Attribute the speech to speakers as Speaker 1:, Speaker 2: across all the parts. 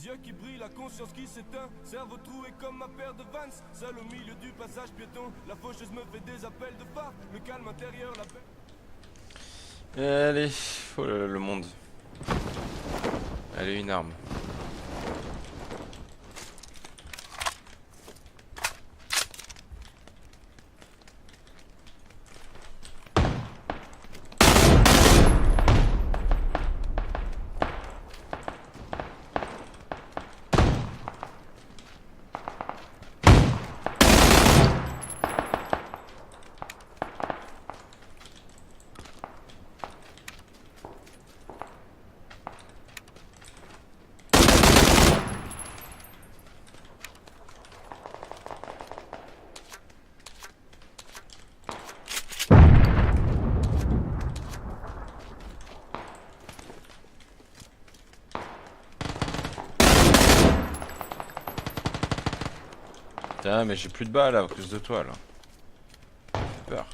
Speaker 1: Les yeux qui brillent, la conscience qui s'éteint, cerveau troué comme ma paire de Vans. Seul au milieu du passage piéton, la faucheuse me fait des appels de phare. Le calme intérieur, la paix.
Speaker 2: Allez, oh là là, le monde. Allez, une arme. Putain, mais j'ai plus de balles à cause de toi là. J'ai peur.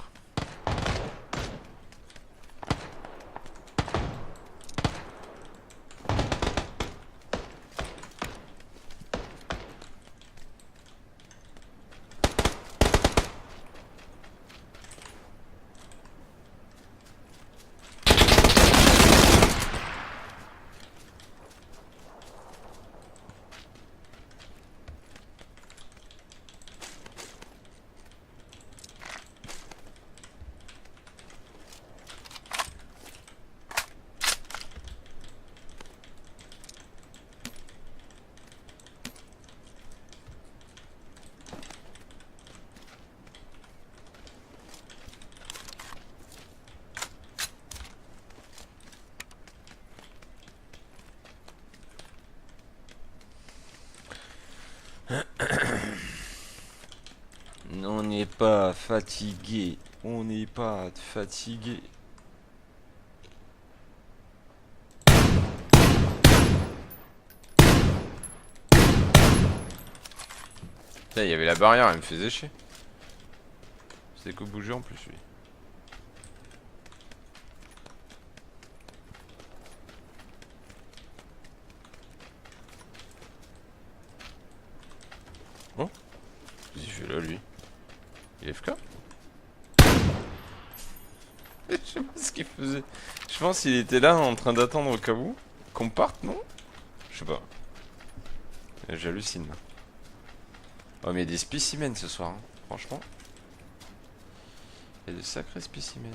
Speaker 2: On n'est pas fatigué. On n'est pas fatigué. Putain, il y avait la barrière, elle me faisait chier. C'est que bouger en plus, lui. Bon, qu'est-ce qu'il fait là, lui? Il est FK? Je sais pas ce qu'il faisait. Je pense qu'il était là en train d'attendre au cas où qu'on parte, non? Je sais pas. J'hallucine. Oh, mais il y a des spécimens ce soir, hein. Franchement. Il y a de sacrés spécimens.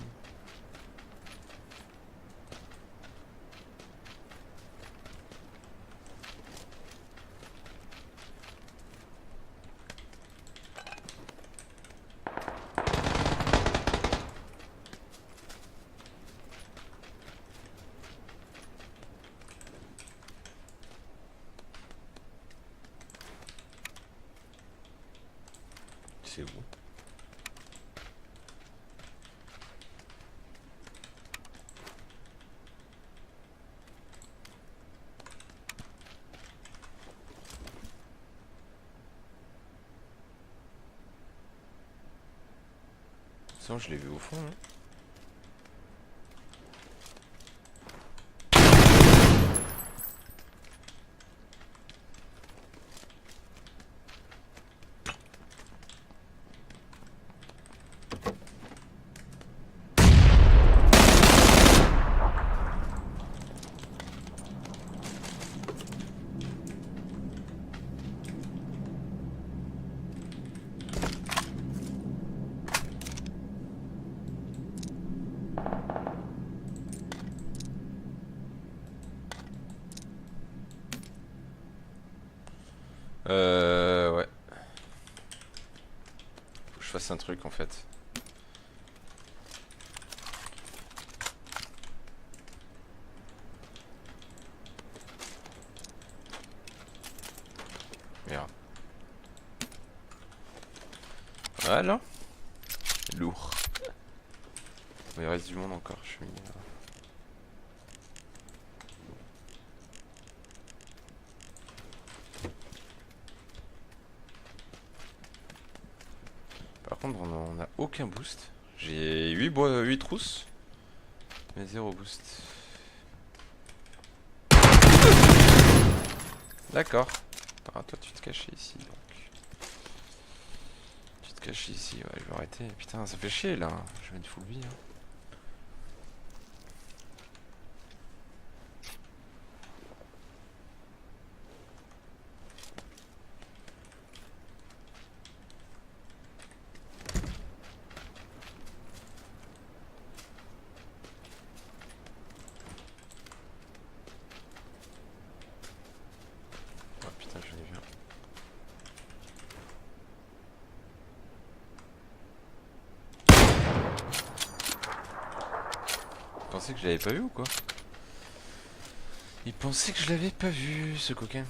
Speaker 2: C'est où? Ça, je l'ai vu au fond, hein. Ouais. Faut que je fasse un truc en fait. Merde. Voilà. Lourd. Il reste du monde encore, je suis... Par contre, on a aucun boost. J'ai 8 trousses, mais 0 boost. D'accord. Ah, toi tu te cachais ici donc. Tu te caches ici, ouais, je vais arrêter. Putain, ça fait chier là. Je vais mettre full vie. Hein. Oh putain, j'en ai vu un. Il pensait que je l'avais pas vu ou quoi? Il pensait que je l'avais pas vu, ce coquin.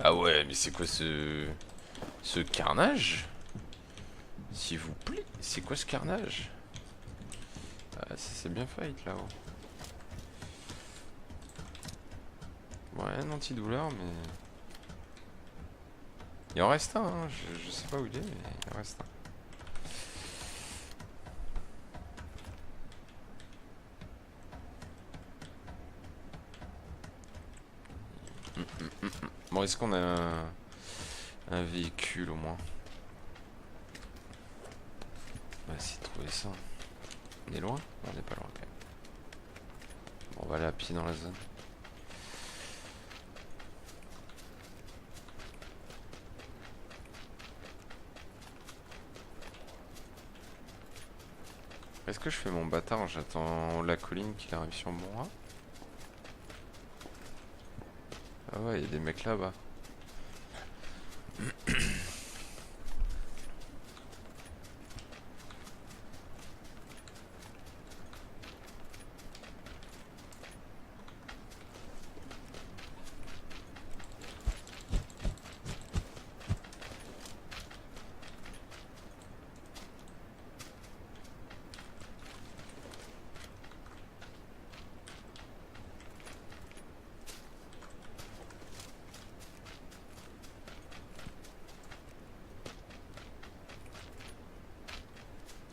Speaker 2: Ah ouais, mais c'est quoi ce carnage? S'il vous plaît, c'est quoi ce carnage? Ah, ça c'est bien fight là-haut. Ouais, un antidouleur, mais... Il en reste un, hein. Je sais pas où il est, mais il en reste un. Bon, est-ce qu'on a un véhicule au moins? On va essayer de trouver ça. On est loin? On n'est pas loin quand même. Bon, on va aller à pied dans la zone. Est-ce que je fais mon bâtard? J'attends la colline qui arrive sur moi. Ah ouais, il y a des mecs là-bas.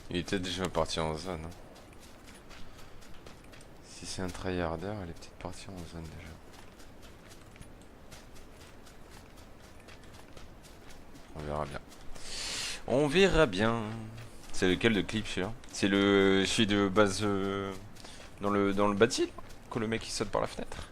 Speaker 2: Il était déjà parti en zone. Hein. Si c'est un tryharder, il est peut-être parti en zone déjà. On verra bien. On verra bien. C'est lequel de clip celui-là? C'est celui de base dans le bâti là, que le mec il saute par la fenêtre.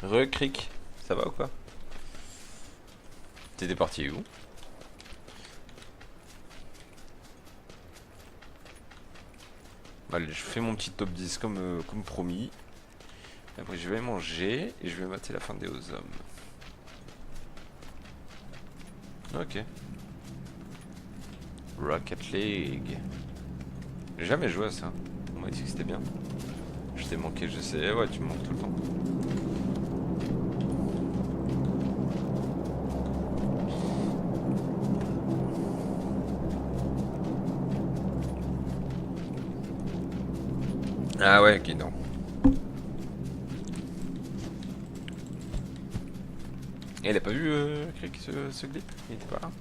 Speaker 2: Recric, ça va ou quoi? T'étais parti où? Allez, je fais mon petit top 10 comme promis. Après je vais manger et je vais mater la fin des aux hommes. Ok. Rocket League. J'ai jamais joué à ça. On m'a dit que c'était bien. Je t'ai manqué, je sais. Ouais, tu me manques tout le temps. Ah ouais, ok, non. Et il a pas vu Crick, ce clip? Il était pas là?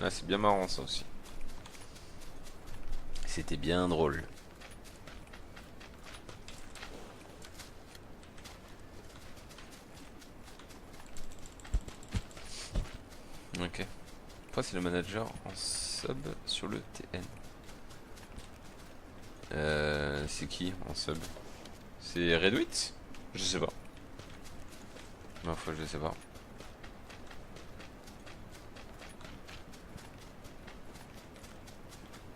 Speaker 2: Ah, c'est bien marrant ça aussi. C'était bien drôle. Ok. Après c'est le manager en sub sur le TN. C'est qui en sub? C'est Redwit? Je sais pas. Ma foi, je sais pas.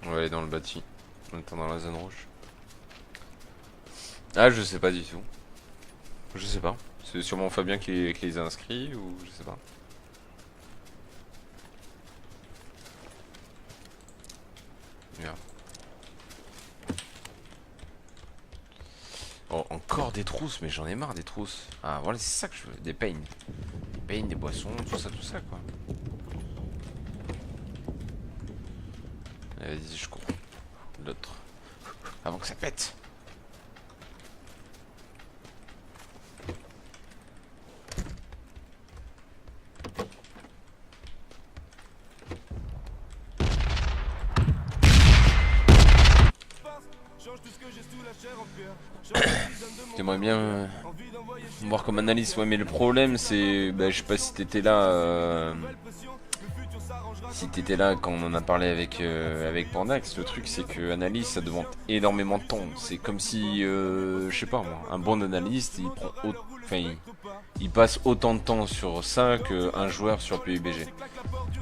Speaker 2: On va aller dans le bâti. On est dans la zone rouge. Ah, je sais pas du tout. Je sais pas. C'est sûrement Fabien qui les a inscrits ou je sais pas. Merde. Oh, encore des trousses, mais j'en ai marre des trousses. Ah, voilà, c'est ça que je veux. Des pains. Des pains, des boissons, tout ça, quoi. Allez, vas-y, je cours. L'autre. Avant que ça pète. J'aimerais bien voir comme analyse, ouais, mais le problème c'est, bah, je sais pas si t'étais là, quand on en a parlé avec Pandax. Le truc c'est que analyse ça demande énormément de temps. C'est comme si, je sais pas moi, un bon analyste il prend, il passe autant de temps sur ça qu'un joueur sur PUBG.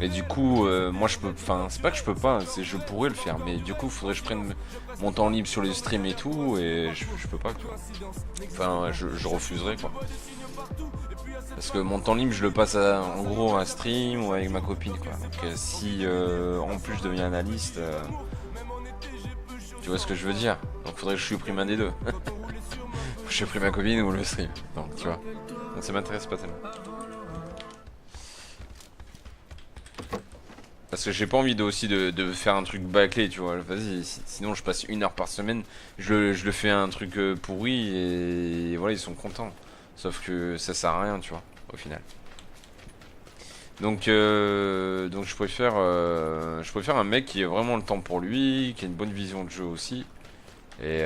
Speaker 2: Et du coup, moi je peux, enfin c'est pas que je peux pas, c'est je pourrais le faire, mais du coup faudrait que je prenne mon temps libre sur les streams et tout, et je peux pas, quoi. Enfin je refuserais, quoi. Parce que mon temps libre je le passe en gros à un stream ou avec ma copine, quoi. Donc si en plus je deviens analyste, tu vois ce que je veux dire. Donc faudrait que je supprime un des deux. Je supprime ma copine ou le stream. Donc tu vois. Donc ça m'intéresse pas tellement. Parce que j'ai pas envie aussi de faire un truc bâclé, tu vois. Vas-y, sinon je passe 1 heure par semaine, je le fais un truc pourri et voilà, ils sont contents. Sauf que ça sert à rien, tu vois, au final. Donc je préfère un mec qui a vraiment le temps pour lui, qui a une bonne vision de jeu aussi. Et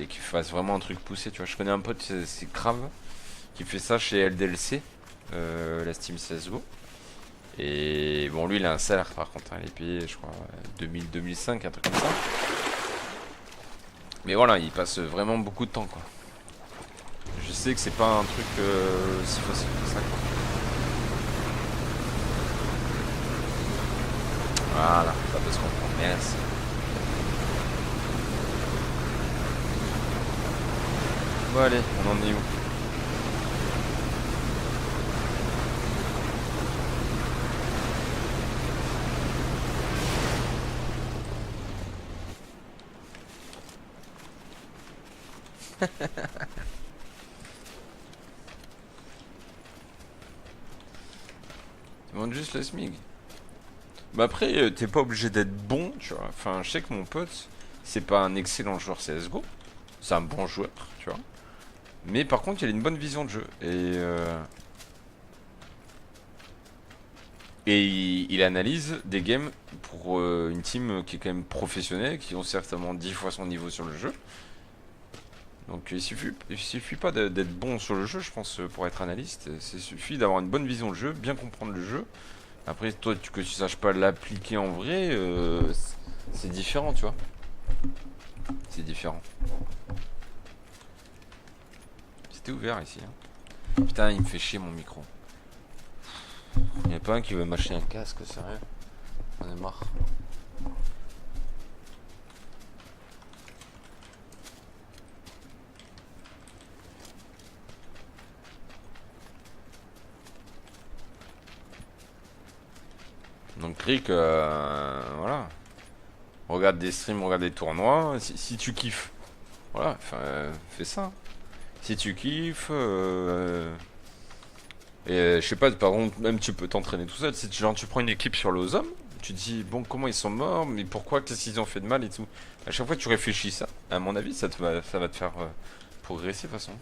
Speaker 2: qui fasse vraiment un truc poussé, tu vois. Je connais un pote, c'est Crave, qui fait ça chez LDLC, la Steam CSGO. Et bon, lui il a un salaire par contre, hein, il est payé je crois 2005, un truc comme ça. Mais voilà, il passe vraiment beaucoup de temps, quoi. Je sais que c'est pas un truc si facile que ça, quoi. Voilà, ça peut se comprendre, merci. Bon allez, on en est où? Tu demandes juste le SMIG. Bah après, t'es pas obligé d'être bon, tu vois. Enfin, je sais que mon pote, c'est pas un excellent joueur CSGO. C'est un bon joueur, tu vois. Mais par contre, il a une bonne vision de jeu. Et il analyse des games pour une team qui est quand même professionnelle, qui ont certainement 10 fois son niveau sur le jeu. Donc il suffit pas d'être bon sur le jeu, je pense, pour être analyste. Il suffit d'avoir une bonne vision de jeu, bien comprendre le jeu. Après, toi, que tu saches pas l'appliquer en vrai, c'est différent, tu vois. C'est différent. C'était ouvert ici, hein. Putain, il me fait chier mon micro. Il y a pas un qui veut m'acheter un casque, sérieux. On est marre. Donc Rick, voilà. Regarde des streams, regarde des tournois. Si tu kiffes, voilà, fais ça. Si tu kiffes, je sais pas, par contre, même tu peux t'entraîner tout seul. Si genre tu prends une équipe sur l'Ozom, tu te dis bon, comment ils sont morts, mais pourquoi, qu'est-ce qu'ils ont fait de mal et tout. À chaque fois tu réfléchis ça. À mon avis, ça va te faire progresser de toute façon.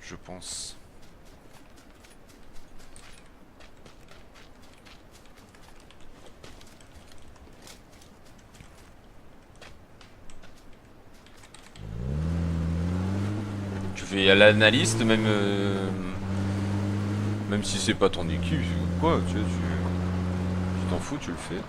Speaker 2: Je pense. Tu fais à l'analyste, même si c'est pas ton équipe ou quoi, tu t'en fous, tu le fais.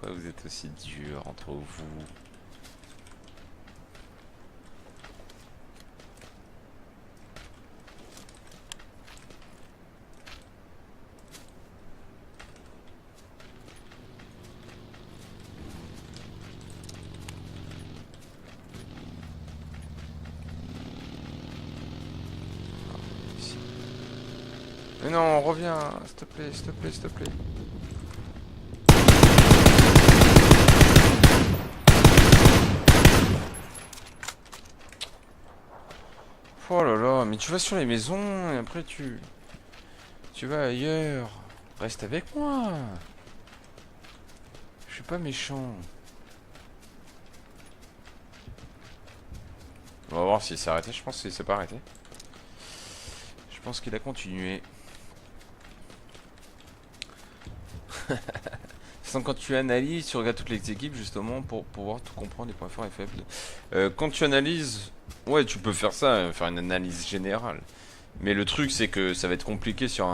Speaker 2: Pourquoi vous êtes aussi dur entre vous? Mais non, reviens, s'il te plaît, s'il te plaît, s'il te plaît. Oh là là, mais tu vas sur les maisons et après tu vas ailleurs. Reste avec moi. Je suis pas méchant. On va voir s'il s'est arrêté. Je pense qu'il s'est pas arrêté. Je pense qu'il a continué. Quand tu analyses, tu regardes toutes les équipes justement pour pouvoir tout comprendre, les points forts et faibles. Quand tu analyses, ouais, tu peux faire ça, faire une analyse générale. Mais le truc, c'est que ça va être compliqué sur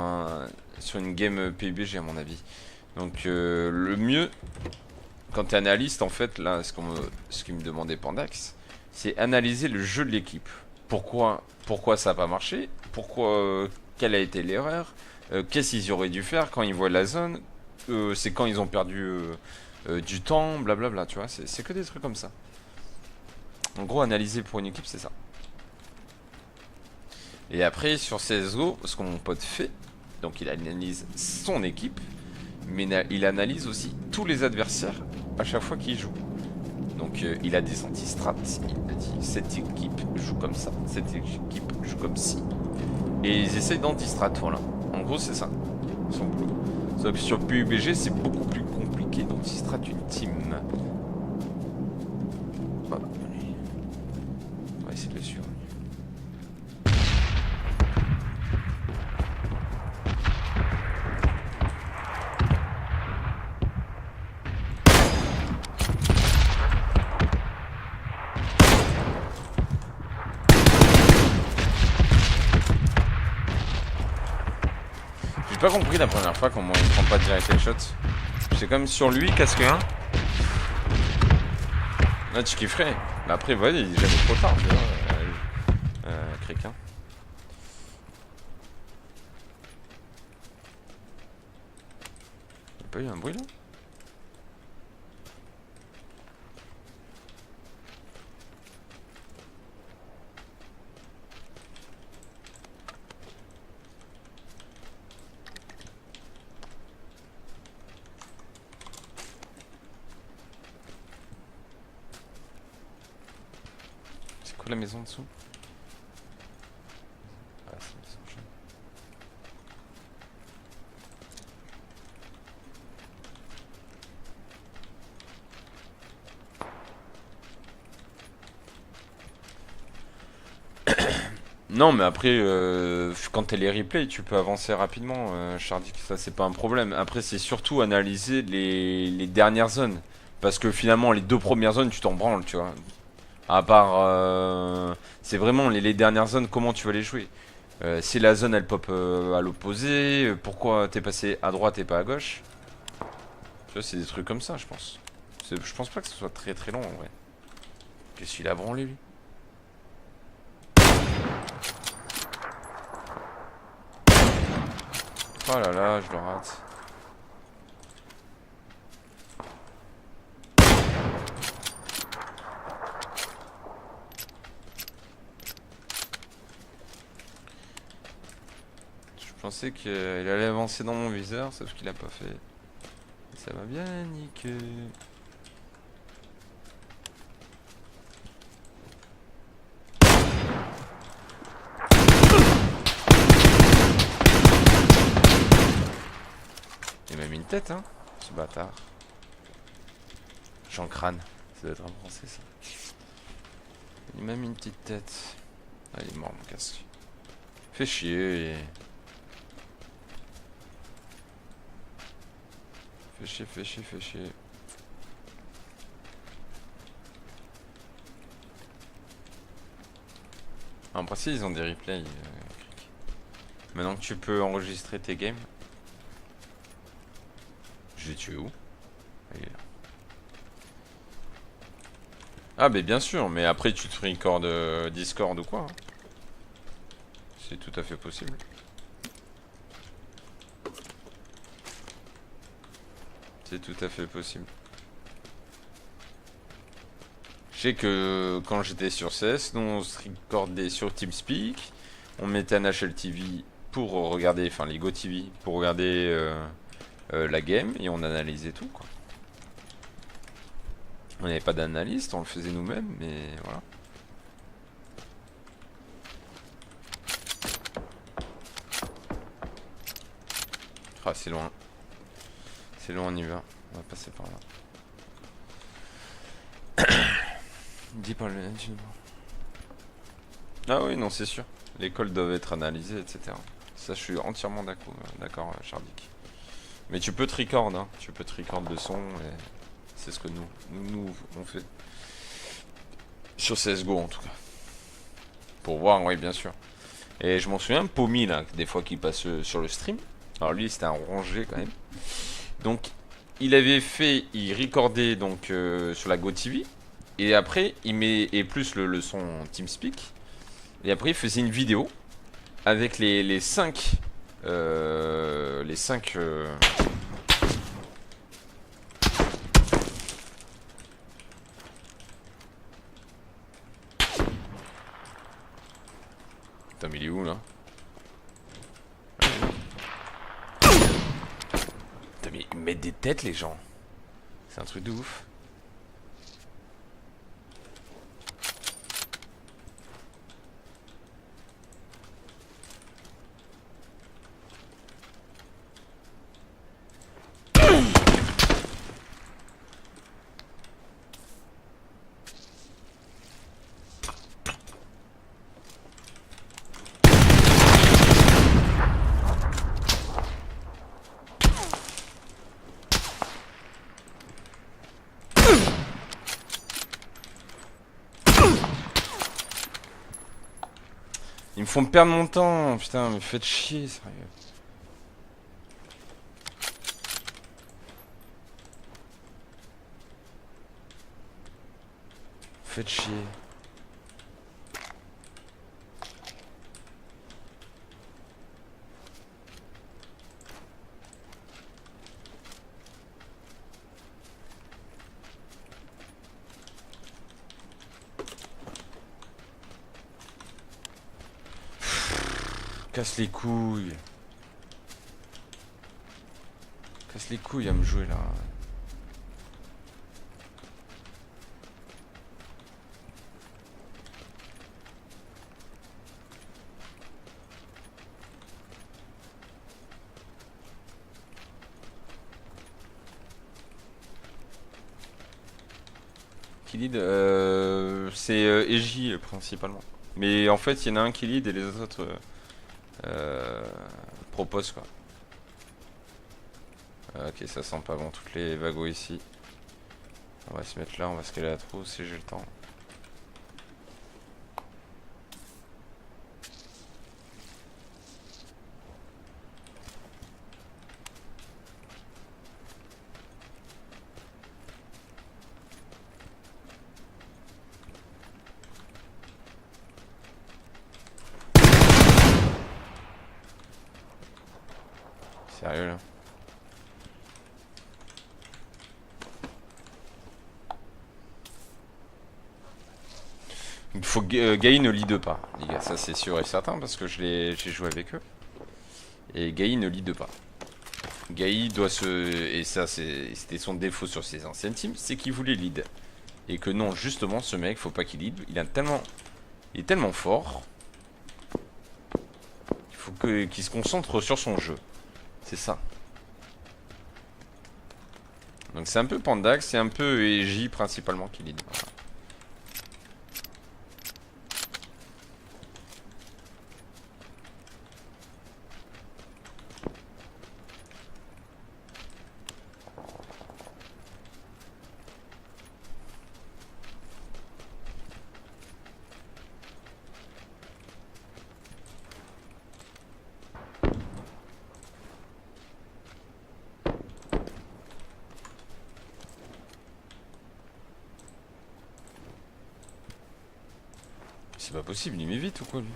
Speaker 2: une game PUBG à mon avis. Donc le mieux, quand tu es analyste, en fait, là, ce qu'il me demandait Pandax, c'est analyser le jeu de l'équipe. Pourquoi ça n'a pas marché? Quelle a été l'erreur? Qu'est-ce qu'ils auraient dû faire quand ils voient la zone? C'est quand ils ont perdu du temps, blablabla, tu vois, c'est que des trucs comme ça. En gros, analyser pour une équipe, c'est ça. Et après, sur CSGO, ce que mon pote fait, donc il analyse son équipe, mais il analyse aussi tous les adversaires à chaque fois qu'il joue. Donc il a des anti-strats, il a dit cette équipe joue comme ça, cette équipe joue comme ci. Et ils essayent d'anti-strat, voilà. En gros, c'est ça, son boulot. Sauf que sur PUBG, c'est beaucoup plus compliqué d'anti-strat une team. Voilà. On va essayer de le suivre. J'ai pas compris la première fois comment il prend pas direct les shots. C'est comme sur lui, casque 1. Là tu kifferais. Mais après, voilà, il est jamais trop tard, tu vois. Créquin. Y'a pas eu un bruit là? C'est quoi la maison en dessous? Ah, c'est la maison jaune. Non, mais après, quand t'as les replays, tu peux avancer rapidement, Chardy, ça c'est pas un problème. Après, c'est surtout analyser les dernières zones. Parce que finalement, les deux premières zones, tu t'en branles, tu vois. À part, c'est vraiment les dernières zones, comment tu vas les jouer. Si la zone elle pop à l'opposé, pourquoi t'es passé à droite et pas à gauche. Tu vois, c'est des trucs comme ça, je pense. Je pense pas que ce soit très très long en vrai. Qu'est-ce qu'il a branlé lui? Oh là là, je le rate. Je pensais qu'il allait avancer dans mon viseur, sauf qu'il a pas fait. Et ça m'a bien niqué. Il m'a mis une tête, hein, ce bâtard. Jean Crâne, ça doit être en français ça. Il m'a mis une petite tête. Ah, il est mort mon casque. Fait chier. Fait chier, fait chier, fait chier. En principe, ils ont des replays. Maintenant que tu peux enregistrer tes games. Je l'ai tué où? Il est là. Ah, mais bien sûr, mais après tu te recordes Discord ou quoi, hein. C'est tout à fait possible. C'est tout à fait possible. Je sais que quand j'étais sur CS, nous on se recordait sur TeamSpeak, on mettait un HLTV pour regarder, enfin les GoTV, pour regarder la game et on analysait tout quoi. On n'avait pas d'analyste, on le faisait nous-mêmes, mais voilà. Ah, c'est loin. C'est loin, on y va. On va passer par là. Dis pas le. Ah oui, non, c'est sûr. Les calls doivent être analysés, etc. Ça, je suis entièrement d'accord, Chardic. Mais tu peux te record, hein. Tu peux te record de son, et c'est ce que nous, on fait. Sur CSGO, en tout cas. Pour voir, oui, bien sûr. Et je m'en souviens, Pomi, là, des fois qu'il passe sur le stream. Alors lui, c'était un rangé, quand même. Donc, il recordait donc sur la GoTV. Et après, il met plus le son TeamSpeak. Et après, il faisait une vidéo avec les 5 les 5 Putain, mais il est où là? Putain, mais ils mettent des têtes les gens. C'est un truc de ouf. Ils me font perdre mon temps, putain, me faites chier, sérieux. Faites chier. Casse les couilles. Casse les couilles à me jouer là. Qui lead c'est EJ principalement. Mais en fait, il y en a un qui lead et les autres proposent quoi. Ok, ça sent pas bon toutes les wagons ici. On va se mettre là, on va se caler à trou si j'ai le temps. Sérieux là? Il faut que Gaï ne lead pas, les gars, ça c'est sûr et certain parce que j'ai joué avec eux. Et Gaï ne lead pas. Gaï doit se... Et ça c'était son défaut sur ses anciennes teams, c'est qu'il voulait lead. Et que non, justement, ce mec, faut pas qu'il lead. Il est tellement fort. Il faut qu'il se concentre sur son jeu. C'est ça. Donc c'est un peu Pandax, c'est un peu EJ principalement qui lead. Voilà. c'est pas possible, il m'évite ou quoi lui?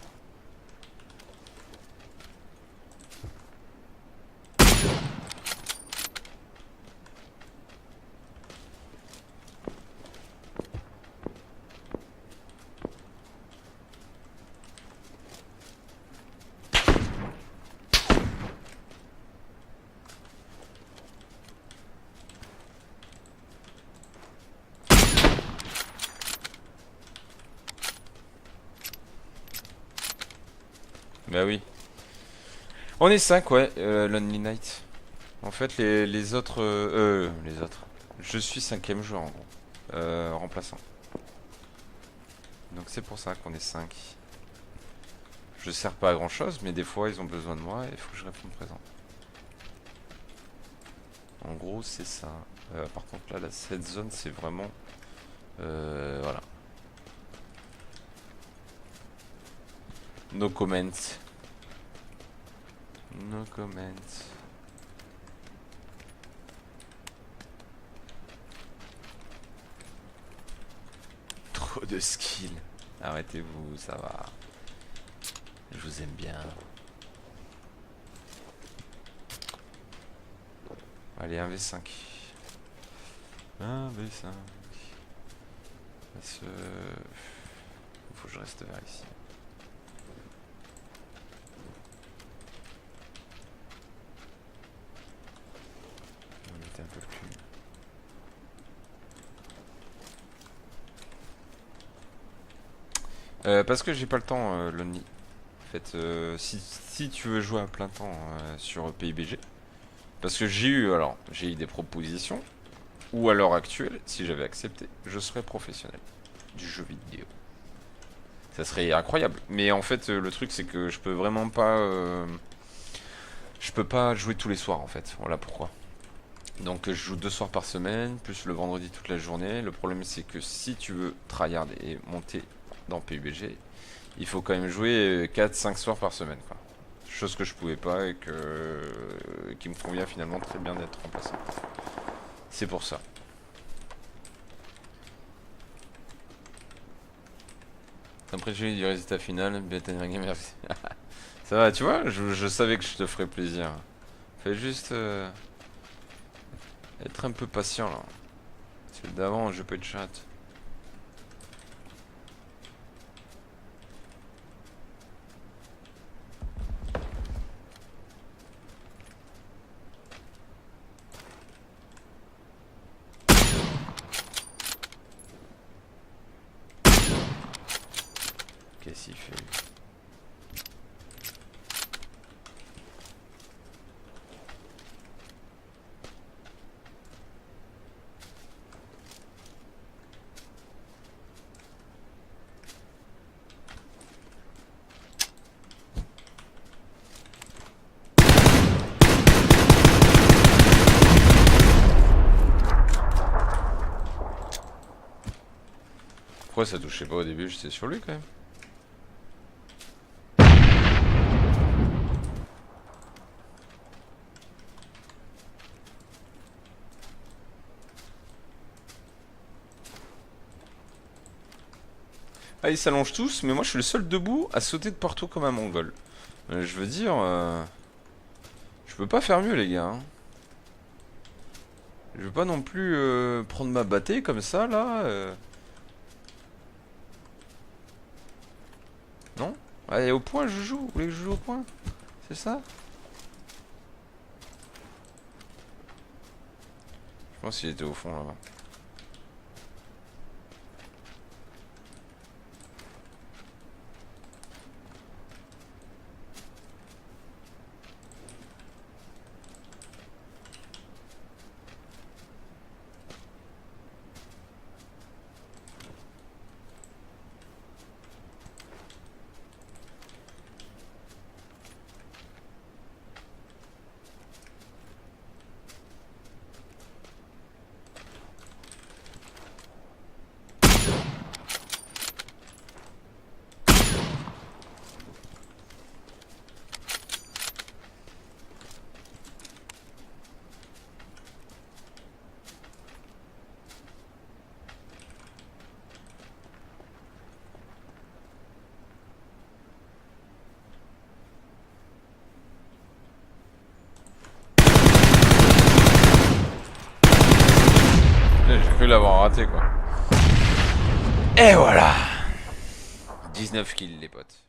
Speaker 2: Bah oui. On est 5, ouais, Lonely Night. En fait, les autres... les autres. Je suis 5ème joueur, en gros. Remplaçant. Donc c'est pour ça qu'on est 5. Je sers pas à grand chose, mais des fois ils ont besoin de moi et il faut que je réponde présent. En gros, c'est ça. Par contre, là, cette zone, c'est vraiment... voilà. No comment. No comment. Trop de skill. Arrêtez-vous, ça va. Je vous aime bien. Allez, 1v5. 1v5. Faut que je reste vers ici. On était un peu plus. Parce que j'ai pas le temps, Lonely. En fait, si tu veux jouer à plein temps sur PUBG, parce que j'ai eu des propositions, ou à l'heure actuelle, si j'avais accepté, je serais professionnel du jeu vidéo. Ça serait incroyable. Mais en fait, le truc c'est que je peux vraiment pas, je peux pas jouer tous les soirs en fait. Voilà pourquoi. Donc je joue 2 soirs par semaine, plus le vendredi toute la journée. Le problème c'est que si tu veux tryhard et monter dans PUBG, il faut quand même jouer 4-5 soirs par semaine, quoi. Chose que je pouvais pas et qui me convient finalement très bien d'être remplaçant. C'est pour ça. Après j'ai eu du résultat final, bien merci. Ça va, tu vois, je savais que je te ferais plaisir. Fais juste être un peu patient là. Celle d'avant, je peux être chatte. Qu'est-ce qu'il fait? Pourquoi ça touchait pas au début? J'étais sur lui quand même. Ah, ils s'allongent tous, mais moi je suis le seul debout à sauter de partout comme un mongol. Je veux dire, je peux pas faire mieux, les gars. Hein. Je veux pas non plus prendre ma bâtée comme ça, là. Non? Allez, au point, je joue. Vous voulez que je joue au point? C'est ça? Je pense qu'il était au fond, là-bas. cru l'avoir raté quoi. Et voilà. 19 kills les potes.